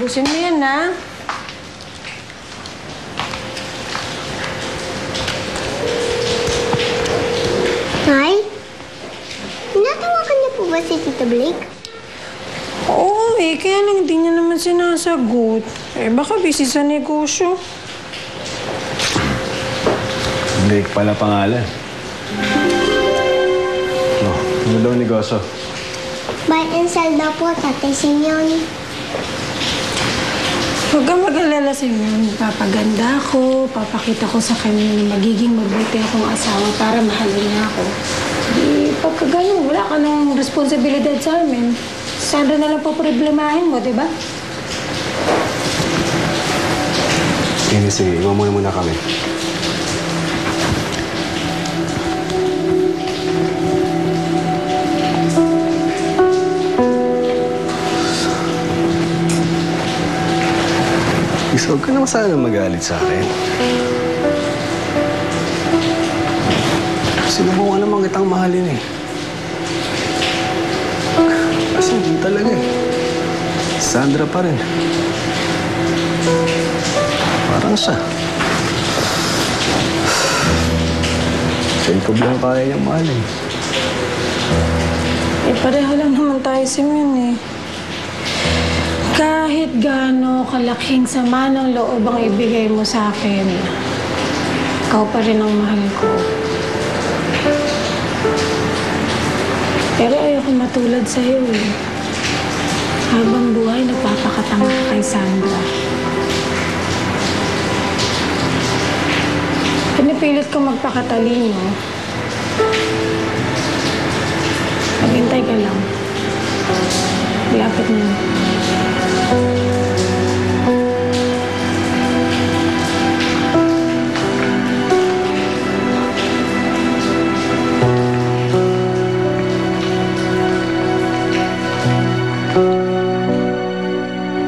Ubusin mo yan, ha? Nay? Tinatawagan niyo po ba si Tita Blake? Oo, kaya lang hindi niya naman sinasagot. Baka busy sa negosyo. Blake pala pangalan. Ano daw negosyo? Buy and sell daw po, Tatay Simeon. Huwag kang mag-alala sa inyo. Papaganda ako, papakita ko sa kanya na magiging mabuti akong asawa para mahalin niya ako. Pagka ganun, wala ka ng responsibilidad sa amin. Sandra na lang po problemahin mo, di ba? Sige, iwan muna kami. Huwag ka naman sana magalit sa akin. Sinubukan naman kitang mahalin eh. Kasi hindi talaga eh. Sandra pa rin. Parang siya. Jacob lang kaya niyang mahalin. Pareho lang naman tayo, Simeon eh. Kahit gaano kalaking sama ng loob ang ibigay mo sa akin, ikaw pa rin ang mahal ko. Pero ayoko matulad sa'yo eh. Habang buhay, nagpapakatanga ka kay Sandra. Pinipilit ko magpakatalino. Maghintay ka lang. Lapit mo.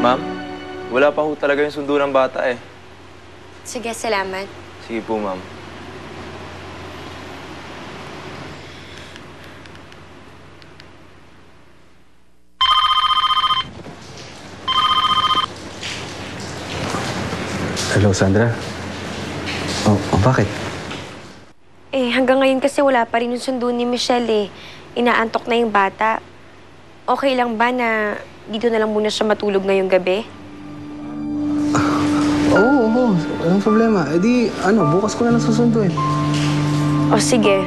Ma'am, wala pa ho talaga yung sundo ng bata eh. Sige, salamat. Sige po, ma'am. Hello, Sandra. Bakit? Hanggang ngayon kasi wala pa rin yung sundo ni Michelle eh. Inaantok na yung bata. Okay lang ba na dito na lang muna siya matulog ngayong gabi? Oo. Anong problema? Bukas ko na lang susunduin. O sige.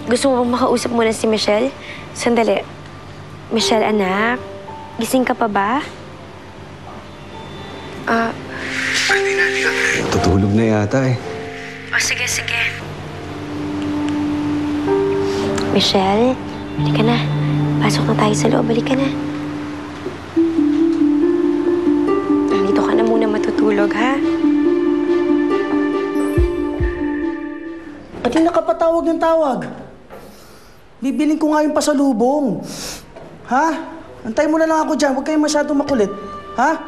Gusto mo bang makausap muna si Michelle? Sandali. Michelle, anak. Gising ka pa ba? Tutulog na yata eh. O sige. Michelle, halika na. Pasok na tayo sa loob. Halika na. Dito ka na muna matutulog, ha? Ba't yung nakapatawag ng tawag? Bibiling ko nga yung pasalubong. Ha? Antay mo na lang ako dyan. Huwag kayong masyadong makulit. Ha?